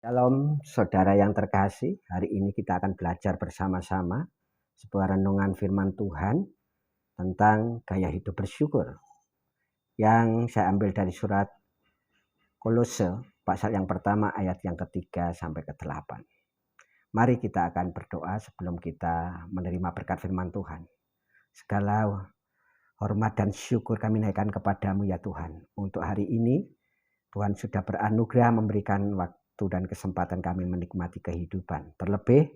Shalom, saudara yang terkasih. Hari ini kita akan belajar bersama-sama sebuah renungan firman Tuhan tentang gaya hidup bersyukur yang saya ambil dari surat Kolose pasal yang pertama ayat yang ketiga sampai ke-8. Mari kita akan berdoa sebelum kita menerima berkat firman Tuhan. Segala hormat dan syukur kami naikkan kepadamu ya Tuhan. Untuk hari ini Tuhan sudah beranugerah memberikan waktu dan kesempatan kami menikmati kehidupan. Terlebih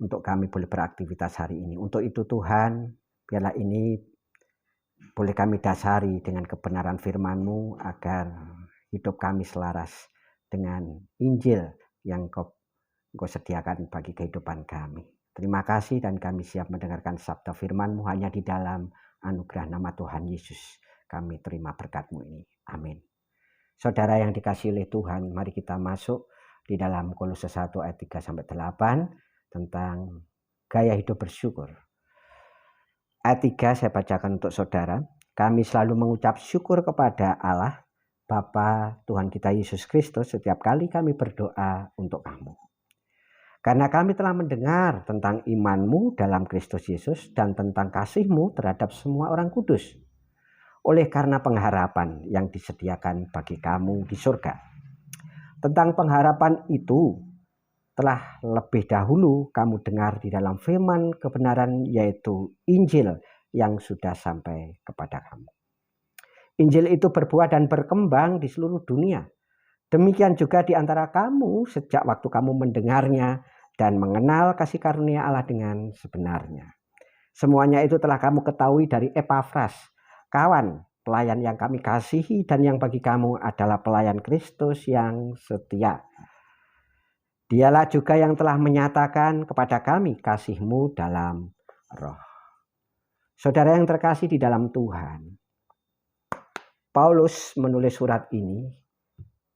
untuk kami boleh beraktivitas hari ini. Untuk itu Tuhan, biarlah ini boleh kami dasari dengan kebenaran firman-Mu agar hidup kami selaras dengan Injil yang Kau sediakan bagi kehidupan kami. Terima kasih dan kami siap mendengarkan sabda firman-Mu hanya di dalam anugerah nama Tuhan Yesus. Kami terima berkat-Mu ini. Amin. Saudara yang dikasihi oleh Tuhan, mari kita masuk di dalam Kolose 1 ayat 3 sampai 8 tentang gaya hidup bersyukur. Ayat 3 saya bacakan untuk saudara. Kami selalu mengucap syukur kepada Allah Bapa Tuhan kita Yesus Kristus setiap kali kami berdoa untuk kamu. Karena kami telah mendengar tentang iman-Mu dalam Kristus Yesus dan tentang kasih-Mu terhadap semua orang kudus. Oleh karena pengharapan yang disediakan bagi kamu di surga. Tentang pengharapan itu telah lebih dahulu kamu dengar di dalam firman kebenaran, yaitu Injil yang sudah sampai kepada kamu. Injil itu berbuah dan berkembang di seluruh dunia. Demikian juga di antara kamu sejak waktu kamu mendengarnya dan mengenal kasih karunia Allah dengan sebenarnya. Semuanya itu telah kamu ketahui dari Epafras, kawan, pelayan yang kami kasihi dan yang bagi kamu adalah pelayan Kristus yang setia. Dialah juga yang telah menyatakan kepada kami kasih-Mu dalam roh. Saudara yang terkasih di dalam Tuhan, Paulus menulis surat ini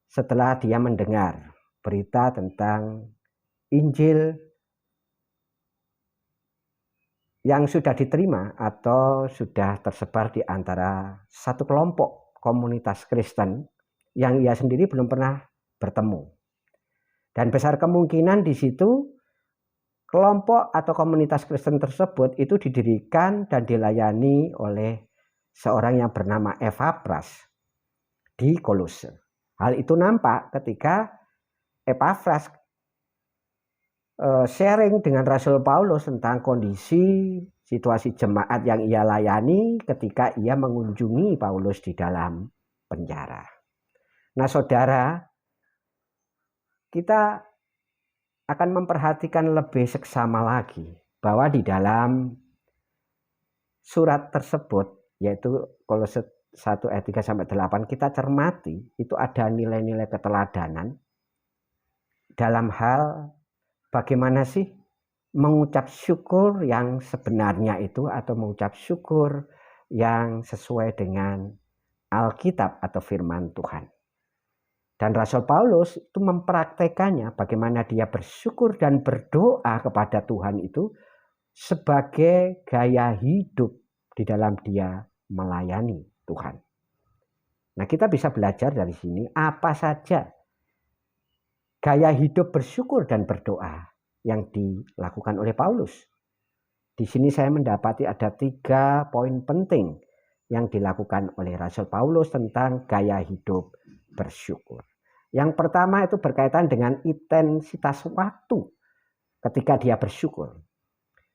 setelah dia mendengar berita tentang Injil yang sudah diterima atau sudah tersebar di antara satu kelompok komunitas Kristen yang ia sendiri belum pernah bertemu. Dan besar kemungkinan di situ kelompok atau komunitas Kristen tersebut itu didirikan dan dilayani oleh seorang yang bernama Epafras di Kolose. Hal itu nampak ketika Epafras sharing dengan Rasul Paulus tentang kondisi situasi jemaat yang ia layani ketika ia mengunjungi Paulus di dalam penjara. Nah saudara, kita akan memperhatikan lebih seksama lagi bahwa di dalam surat tersebut, yaitu Kolose 1 ayat 3 sampai 8, kita cermati itu ada nilai-nilai keteladanan dalam hal bagaimana sih mengucap syukur yang sebenarnya itu atau mengucap syukur yang sesuai dengan Alkitab atau firman Tuhan. Dan Rasul Paulus itu mempraktekannya bagaimana dia bersyukur dan berdoa kepada Tuhan itu sebagai gaya hidup di dalam dia melayani Tuhan. Nah, kita bisa belajar dari sini apa saja gaya hidup bersyukur dan berdoa yang dilakukan oleh Paulus. Di sini saya mendapati ada 3 poin penting yang dilakukan oleh Rasul Paulus tentang gaya hidup bersyukur. Yang pertama itu berkaitan dengan intensitas waktu ketika dia bersyukur.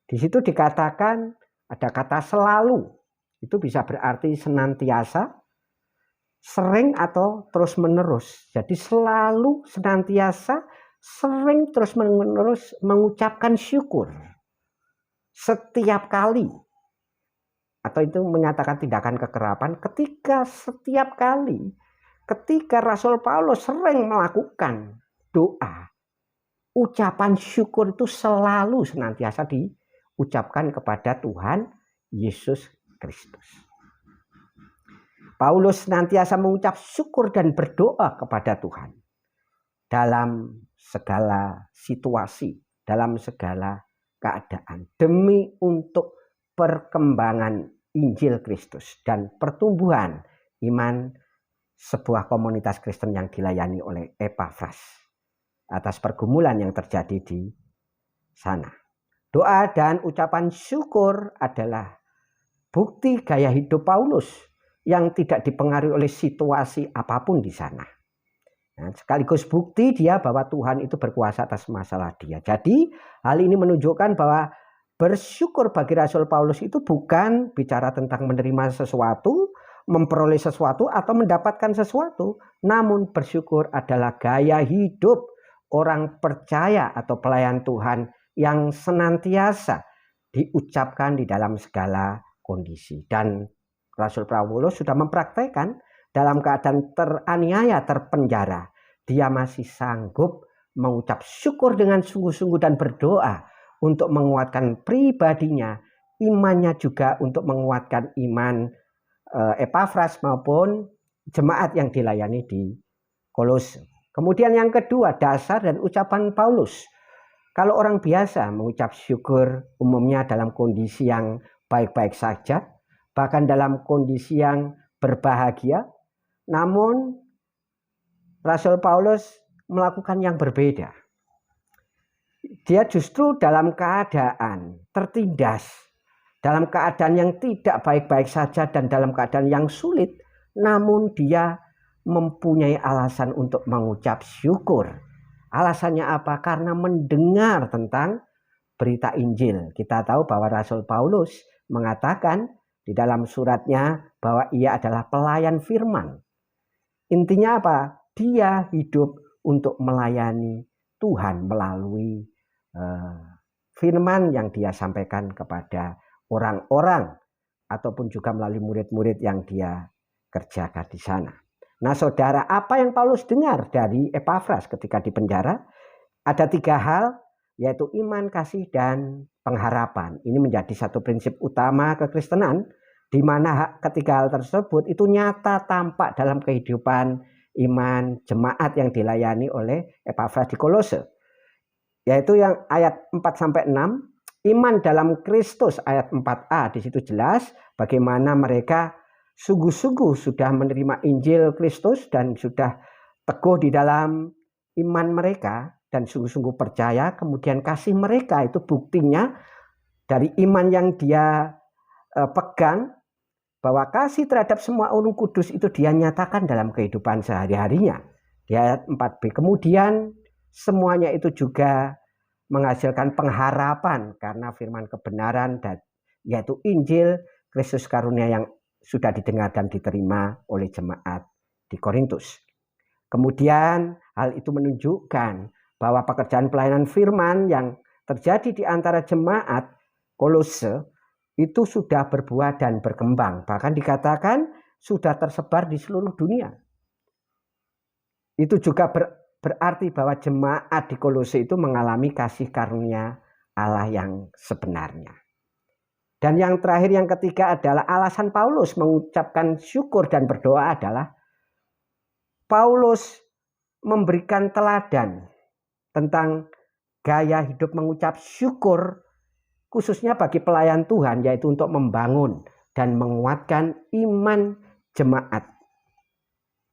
Di situ dikatakan ada kata selalu. Itu bisa berarti senantiasa, sering atau terus menerus. Jadi selalu, senantiasa, sering terus menerus mengucapkan syukur setiap kali. Atau itu menyatakan tindakan kekerapan ketika setiap kali ketika Rasul Paulus sering melakukan doa, ucapan syukur itu selalu senantiasa diucapkan kepada Tuhan Yesus Kristus. Paulus senantiasa mengucap syukur dan berdoa kepada Tuhan dalam segala situasi, dalam segala keadaan, demi untuk perkembangan Injil Kristus dan pertumbuhan iman sebuah komunitas Kristen yang dilayani oleh Epafras. atas pergumulan yang terjadi di sana. Doa dan ucapan syukur adalah bukti gaya hidup Paulus yang tidak dipengaruhi oleh situasi apapun di sana. Nah, sekaligus bukti dia bahwa Tuhan itu berkuasa atas masalah dia. Jadi hal ini menunjukkan bahwa bersyukur bagi Rasul Paulus itu bukan bicara tentang menerima sesuatu, memperoleh sesuatu atau mendapatkan sesuatu. Namun bersyukur adalah gaya hidup orang percaya atau pelayan Tuhan yang senantiasa diucapkan di dalam segala kondisi. Dan Rasul Paulus sudah mempraktekkan dalam keadaan teraniaya, terpenjara, dia masih sanggup mengucap syukur dengan sungguh-sungguh dan berdoa untuk menguatkan pribadinya, imannya juga untuk menguatkan iman Epafras maupun jemaat yang dilayani di Kolose. Kemudian yang kedua, dasar dan ucapan Paulus. Kalau orang biasa mengucap syukur umumnya dalam kondisi yang baik-baik saja, bahkan dalam kondisi yang berbahagia, namun Rasul Paulus melakukan yang berbeda. Dia justru dalam keadaan tertindas, dalam keadaan yang tidak baik-baik saja dan dalam keadaan yang sulit, namun dia mempunyai alasan untuk mengucap syukur. Alasannya apa? Karena mendengar tentang berita Injil. Kita tahu bahwa Rasul Paulus mengatakan di dalam suratnya bahwa ia adalah pelayan firman. Intinya apa? Dia hidup untuk melayani Tuhan melalui firman yang dia sampaikan kepada orang-orang ataupun juga melalui murid-murid yang dia kerjakan di sana. Nah saudara, apa yang Paulus dengar dari Epafras ketika di penjara? Ada 3 hal, yaitu iman, kasih, dan pengharapan. Ini menjadi satu prinsip utama kekristenan, di mana ketiga hal tersebut itu nyata tampak dalam kehidupan iman jemaat yang dilayani oleh Epafras di Kolose. Yaitu yang ayat 4-6, iman dalam Kristus ayat 4a, di situ jelas bagaimana mereka sungguh-sungguh sudah menerima Injil Kristus dan sudah teguh di dalam iman mereka dan sungguh-sungguh percaya. Kemudian kasih mereka itu buktinya dari iman yang dia pegang, bahwa kasih terhadap semua orang kudus itu dia nyatakan dalam kehidupan sehari-harinya. Di ayat 4b, kemudian semuanya itu juga menghasilkan pengharapan karena firman kebenaran, dan yaitu Injil Kristus karunia yang sudah didengar dan diterima oleh jemaat di Korintus. Kemudian hal itu menunjukkan bahwa pekerjaan pelayanan firman yang terjadi di antara jemaat Kolose itu sudah berbuah dan berkembang. Bahkan dikatakan sudah tersebar di seluruh dunia. Itu juga berarti bahwa jemaat di Kolose itu mengalami kasih karunia Allah yang sebenarnya. Dan yang terakhir, yang ketiga adalah alasan Paulus mengucapkan syukur dan berdoa adalah Paulus memberikan teladan tentang gaya hidup mengucap syukur khususnya bagi pelayan Tuhan, yaitu untuk membangun dan menguatkan iman jemaat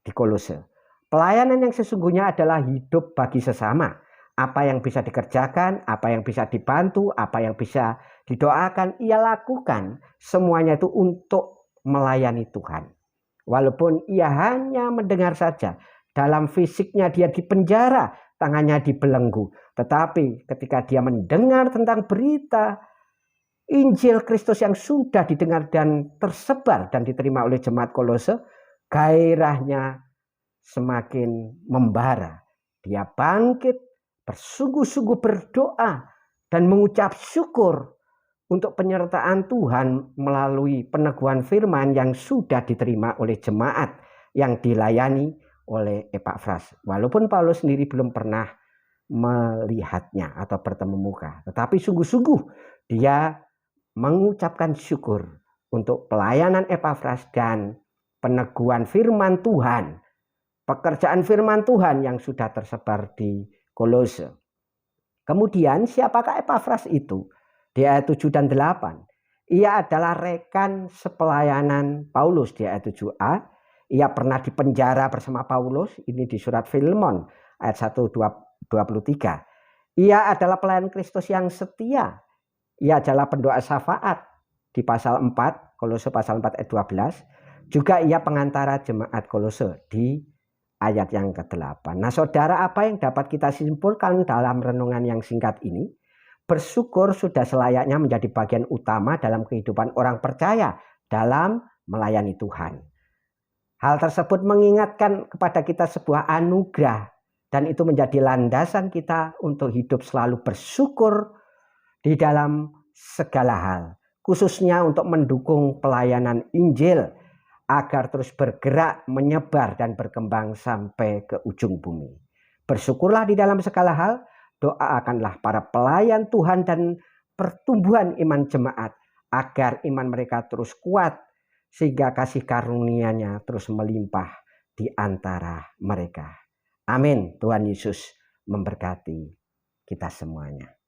di Kolose. Pelayanan yang sesungguhnya adalah hidup bagi sesama. Apa yang bisa dikerjakan, apa yang bisa dibantu, apa yang bisa didoakan, ia lakukan. Semuanya itu untuk melayani Tuhan. Walaupun ia hanya mendengar saja, dalam fisiknya dia dipenjara, tangannya dibelenggu. Tetapi ketika dia mendengar tentang berita Injil Kristus yang sudah didengar dan tersebar dan diterima oleh jemaat Kolose, gairahnya semakin membara. Dia bangkit, bersungguh-sungguh berdoa dan mengucap syukur untuk penyertaan Tuhan melalui peneguhan firman yang sudah diterima oleh jemaat yang dilayani oleh Epafras. Walaupun Paulus sendiri belum pernah melihatnya atau bertemu muka, tetapi sungguh-sungguh dia mengucapkan syukur untuk pelayanan Epafras dan peneguhan firman Tuhan, pekerjaan firman Tuhan yang sudah tersebar di Kolose. Kemudian siapakah Epafras itu? Di ayat 7 dan 8. Ia adalah rekan sepelayanan Paulus di ayat 7a. Ia pernah dipenjara bersama Paulus, ini di surat Filemon ayat 1-2 23. Ia adalah pelayan Kristus yang setia. Ia adalah pendoa syafaat di pasal 4, Kolose pasal 4 ayat 12. Juga ia pengantara jemaat Kolose di ayat yang ke-8. Nah saudara, apa yang dapat kita simpulkan dalam renungan yang singkat ini? Bersyukur sudah selayaknya menjadi bagian utama dalam kehidupan orang percaya dalam melayani Tuhan. Hal tersebut mengingatkan kepada kita sebuah anugerah, dan itu menjadi landasan kita untuk hidup selalu bersyukur di dalam segala hal, khususnya untuk mendukung pelayanan Injil agar terus bergerak, menyebar dan berkembang sampai ke ujung bumi. Bersyukurlah di dalam segala hal, doakanlah para pelayan Tuhan dan pertumbuhan iman jemaat agar iman mereka terus kuat sehingga kasih karunia-Nya terus melimpah di antara mereka. Amin. Tuhan Yesus memberkati kita semuanya.